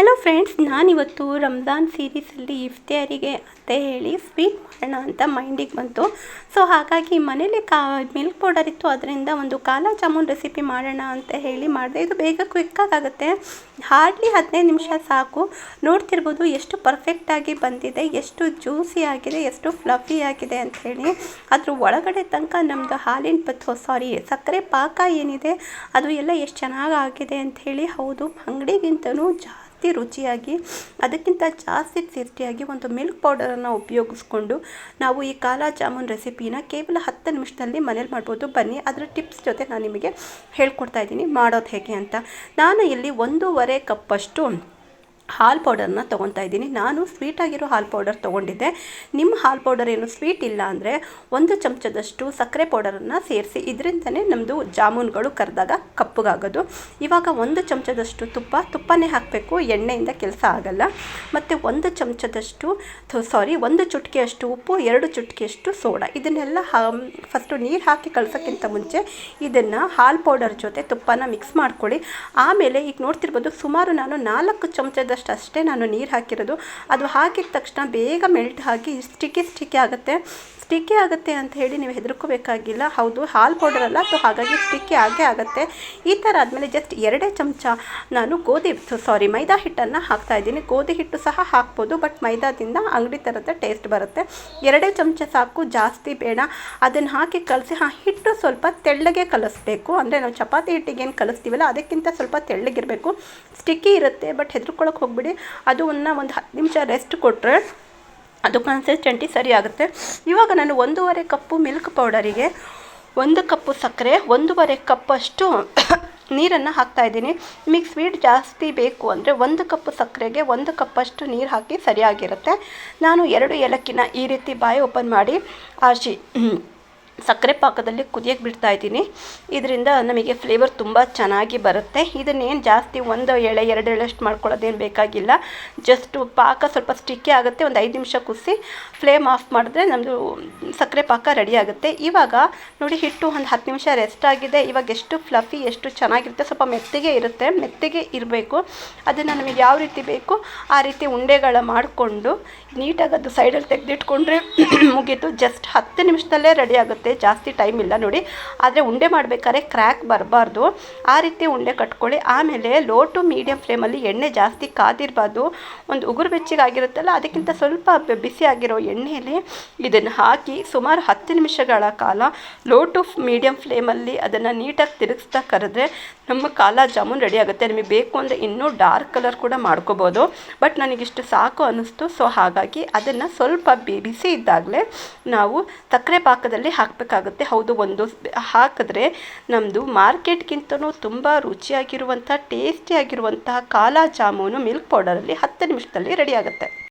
Hello friends, ನಾನಿವತ್ತು ರಂಜಾನ್ ಸೀರೀಸಲ್ಲಿ ಇಫ್ತಿಯಾರಿಗೆ ಅಂತ ಹೇಳಿ ಸ್ವೀಟ್ ಮಾಡೋಣ ಅಂತ ಮೈಂಡಿಗೆ ಬಂತು. ಸೊ ಹಾಗಾಗಿ ಮನೇಲಿ ಮಿಲ್ಕ್ ಪೌಡರ್ ಇತ್ತು, ಅದರಿಂದ ಒಂದು ಕಾಲಾ ಜಾಮೂನ್ ರೆಸಿಪಿ ಮಾಡೋಣ ಅಂತ ಹೇಳಿ ಮಾಡಿದೆ. ಇದು ಬೇಗ ಕ್ವಿಕ್ಕಾಗುತ್ತೆ, ಹಾರ್ಡ್ಲಿ 15 ನಿಮಿಷ ಸಾಕು. ನೋಡ್ತಿರ್ಬೋದು ಎಷ್ಟು ಪರ್ಫೆಕ್ಟಾಗಿ ಬಂದಿದೆ, ಎಷ್ಟು ಜ್ಯೂಸಿ ಆಗಿದೆ, ಎಷ್ಟು ಫ್ಲಫಿ ಆಗಿದೆ ಅಂತ ಹೇಳಿ. ಅದ್ರ ಒಳಗಡೆ ತನಕ ನಮ್ಮದು ಸಕ್ಕರೆ ಪಾಕ ಏನಿದೆ ಅದು ಎಲ್ಲ ಎಷ್ಟು ಚೆನ್ನಾಗಾಗಿದೆ ಅಂಥೇಳಿ. ಹೌದು, ಅಂಗಡಿಗಿಂತನೂ ಜಾಸ್ತಿ ರುಚಿಯಾಗಿ, ಅದಕ್ಕಿಂತ ಜಾಸ್ತಿ ಟೇಸ್ಟಿಯಾಗಿ ಒಂದು ಮಿಲ್ಕ್ ಪೌಡರನ್ನು ಉಪಯೋಗಿಸ್ಕೊಂಡು ನಾವು ಈ ಕಾಲಾ ಜಾಮೂನ್ ರೆಸಿಪಿನ ಕೇವಲ 10 ನಿಮಿಷದಲ್ಲಿ ಮನೇಲಿ ಮಾಡ್ಬೋದು. ಬನ್ನಿ, ಅದರ ಟಿಪ್ಸ್ ಜೊತೆ ನಾನು ನಿಮಗೆ ಹೇಳ್ಕೊಡ್ತಾ ಇದ್ದೀನಿ ಮಾಡೋದು ಹೇಗೆ ಅಂತ. ನಾನು ಇಲ್ಲಿ 1.5 ಕಪ್ಪಷ್ಟು ಹಾಲು ಪೌಡರ್ನ ತೊಗೊತಾ ಇದ್ದೀನಿ. ನಾನು ಸ್ವೀಟಾಗಿರೋ ಹಾಲು ಪೌಡರ್ ತೊಗೊಂಡಿದ್ದೆ. ನಿಮ್ಮ ಹಾಲು ಪೌಡರ್ ಏನು ಸ್ವೀಟ್ ಇಲ್ಲ ಅಂದರೆ 1 ಚಮಚದಷ್ಟು ಸಕ್ಕರೆ ಪೌಡರನ್ನು ಸೇರಿಸಿ. ಇದರಿಂದನೇ ನಮ್ಮದು ಜಾಮೂನುಗಳು ಕರೆದಾಗ ಕಪ್ಪಗಾಗೋದು. ಇವಾಗ 1 ಚಮಚದಷ್ಟು ತುಪ್ಪನೇ ಹಾಕಬೇಕು, ಎಣ್ಣೆಯಿಂದ ಕೆಲಸ ಆಗಲ್ಲ. ಮತ್ತು 1 ಚಮಚದಷ್ಟು 1 ಚುಟಕಿಯಷ್ಟು ಉಪ್ಪು, 2 ಚುಟಕಿಯಷ್ಟು ಸೋಡಾ. ಇದನ್ನೆಲ್ಲ ಫಸ್ಟು ನೀರು ಹಾಕಿ ಕಲಸೋಕ್ಕಿಂತ ಮುಂಚೆ ಇದನ್ನು ಹಾಲು ಪೌಡರ್ ಜೊತೆ ತುಪ್ಪನ ಮಿಕ್ಸ್ ಮಾಡ್ಕೊಳ್ಳಿ. ಆಮೇಲೆ ಈಗ ನೋಡ್ತಿರ್ಬೋದು, ಸುಮಾರು ನಾನು 4 ಚಮಚದಷ್ಟು ಅಷ್ಟೇ ನಾನು ನೀರು ಹಾಕಿರೋದು. ಅದು ಹಾಕಿದ ತಕ್ಷಣ ಬೇಗ ಮೆಲ್ಟ್ ಆಗಿ ಸ್ಟಿಕ್ಕಿ ಆಗುತ್ತೆ ಅಂತ ಹೇಳಿ ನೀವು ಹೆದರ್ಕೋಬೇಕಾಗಿಲ್ಲ. ಹೌದು, ಹಾಲು ಪೌಡರ್ ಅಲ್ಲ, ಹಾಗಾಗಿ ಸ್ಟಿಕ್ಕಿ ಆಗುತ್ತೆ. ಈ ಥರ ಆದಮೇಲೆ ಜಸ್ಟ್ 2 ಚಮಚ ನಾನು ಮೈದಾ ಹಿಟ್ಟನ್ನು ಹಾಕ್ತಾಯಿದ್ದೀನಿ. ಗೋಧಿ ಹಿಟ್ಟು ಸಹ ಹಾಕ್ಬೋದು, ಬಟ್ ಮೈದಾದಿಂದ ಅಂಗಡಿ ಥರದ ಟೇಸ್ಟ್ ಬರುತ್ತೆ. 2 ಚಮಚ ಸಾಕು, ಜಾಸ್ತಿ ಬೇಡ. ಅದನ್ನು ಹಾಕಿ ಕಲಸಿ. ಹಿಟ್ಟು ಸ್ವಲ್ಪ ತೆಳ್ಳಗೆ ಕಲಿಸ್ಬೇಕು, ಅಂದರೆ ನಾವು ಚಪಾತಿ ಹಿಟ್ಟಿಗೆ ಏನು ಕಲಿಸ್ತೀವಲ್ಲ ಅದಕ್ಕಿಂತ ಸ್ವಲ್ಪ ತೆಳ್ಳಗಿರಬೇಕು. ಸ್ಟಿಕ್ಕಿ ಇರುತ್ತೆ, ಬಟ್ ಹೆದರ್ಕೊಳ್ಳೋಕೆ ಹೋಗ್ಬಿಡಿ. ಅದು ಒಂದು 10 ನಿಮಿಷ ರೆಸ್ಟ್ ಕೊಟ್ಟರೆ ಅದು ಕನ್ಸಿಸ್ಟೆಂಟಿ ಸರಿ ಆಗುತ್ತೆ. ಇವಾಗ ನಾನು 1.5 ಕಪ್ಪು ಮಿಲ್ಕ್ ಪೌಡರಿಗೆ 1 ಕಪ್ಪು ಸಕ್ಕರೆ, 1.5 ಕಪ್ಪಷ್ಟು ನೀರನ್ನು ಹಾಕ್ತಾಯಿದ್ದೀನಿ. ನಿಮಗೆ ಸ್ವೀಟ್ ಜಾಸ್ತಿ ಬೇಕು ಅಂದರೆ 1 ಕಪ್ಪು ಸಕ್ಕರೆಗೆ 1 ಕಪ್ಪಷ್ಟು ನೀರು ಹಾಕಿ ಸರಿಯಾಗಿರುತ್ತೆ. ನಾನು 2 ಏಲಕ್ಕಿನ ಈ ರೀತಿ ಬಾಯಿ ಓಪನ್ ಮಾಡಿ ಸಕ್ಕರೆ ಪಾಕದಲ್ಲಿ ಕುದಿಯಕ್ಕೆ ಬಿಡ್ತಾಯಿದ್ದೀನಿ. ಇದರಿಂದ ನಮಗೆ ಫ್ಲೇವರ್ ತುಂಬ ಚೆನ್ನಾಗಿ ಬರುತ್ತೆ. ಇದನ್ನೇನು ಜಾಸ್ತಿ 1 ಎಳೆ 2 ಎಳೆಷ್ಟು ಮಾಡ್ಕೊಳ್ಳೋದೇನು ಬೇಕಾಗಿಲ್ಲ. ಜಸ್ಟ್ ಪಾಕ ಸ್ವಲ್ಪ ಸ್ಟಿಕ್ಕಿ ಆಗುತ್ತೆ. ಒಂದು 5 ನಿಮಿಷ ಕುದಿಸಿ ಫ್ಲೇಮ್ ಆಫ್ ಮಾಡಿದ್ರೆ ನಮ್ಮದು ಸಕ್ಕರೆ ಪಾಕ ರೆಡಿ ಆಗುತ್ತೆ. ಇವಾಗ ನೋಡಿ, ಹಿಟ್ಟು ಒಂದು 10 ನಿಮಿಷ ರೆಸ್ಟ್ ಆಗಿದೆ. ಇವಾಗ ಎಷ್ಟು ಫ್ಲಫಿ, ಎಷ್ಟು ಚೆನ್ನಾಗಿರುತ್ತೆ. ಸ್ವಲ್ಪ ಮೆತ್ತಗೆ ಇರಬೇಕು. ಅದನ್ನು ನಮಗೆ ಯಾವ ರೀತಿ ಬೇಕು ಆ ರೀತಿ ಉಂಡೆಗಳ ಮಾಡಿಕೊಂಡು ನೀಟಾಗಿ ಅದು ಸೈಡಲ್ಲಿ ತೆಗೆದಿಟ್ಕೊಂಡ್ರೆ ಮುಗೀತು. ಜಸ್ಟ್ 10 ನಿಮಿಷದಲ್ಲೇ ರೆಡಿ ಆಗುತ್ತೆ, ಜಾಸ್ತಿ ಟೈಮ್ ಇಲ್ಲ ನೋಡಿ. ಆದರೆ ಉಂಡೆ ಮಾಡಬೇಕಾದ್ರೆ ಕ್ರ್ಯಾಕ್ ಬರಬಾರ್ದು, ಆ ರೀತಿ ಉಂಡೆ ಕಟ್ಕೊಳ್ಳಿ. ಆಮೇಲೆ ಲೋ ಟು ಮೀಡಿಯಮ್ ಫ್ಲೇಮಲ್ಲಿ ಎಣ್ಣೆ ಜಾಸ್ತಿ ಕಾದಿರಬಾರ್ದು. ಒಂದು ಉಗುರು ಬೆಚ್ಚಗಾಗಿರುತ್ತಲ್ಲ, ಅದಕ್ಕಿಂತ ಸ್ವಲ್ಪ ಬಿಸಿ ಆಗಿರೋ ಎಣ್ಣೆಯಲ್ಲಿ ಇದನ್ನು ಹಾಕಿ ಸುಮಾರು 10 ನಿಮಿಷಗಳ ಕಾಲ ಲೋ ಟು ಮೀಡಿಯಮ್ ಫ್ಲೇಮಲ್ಲಿ ಅದನ್ನು ನೀಟಾಗಿ ತಿರುಗಿಸ್ತಾ ಕರೆದ್ರೆ ನಮ್ಮ ಕಾಲಾ ಜಾಮೂನ್ ರೆಡಿ ಆಗುತ್ತೆ. ನಿಮಗೆ ಬೇಕು ಅಂದರೆ ಇನ್ನೂ ಡಾರ್ಕ್ ಕಲರ್ ಕೂಡ ಮಾಡ್ಕೋಬೋದು, ಬಟ್ ನನಗಿಷ್ಟು ಸಾಕು ಅನ್ನಿಸ್ತು. ಸೊ ಹಾಗಾಗಿ ಅದನ್ನು ಸ್ವಲ್ಪ ಬಿಸಿ ಇದ್ದಾಗಲೇ ನಾವು ಸಕ್ಕರೆ ಪಾಕದಲ್ಲಿ ಹಾಕಬೇಕಾಗುತ್ತೆ. ಹೌದು, ಒಂದು ಹಾಕಿದ್ರೆ ನಮ್ಮದು ಮಾರ್ಕೆಟ್ಗಿಂತನೂ ತುಂಬ ರುಚಿಯಾಗಿರುವಂಥ ಟೇಸ್ಟಿಯಾಗಿರುವಂತಹ ಕಾಲಾ ಜಾಮೂನು ಮಿಲ್ಕ್ ಪೌಡರಲ್ಲಿ 10 ನಿಮಿಷದಲ್ಲಿ ರೆಡಿ ಆಗುತ್ತೆ.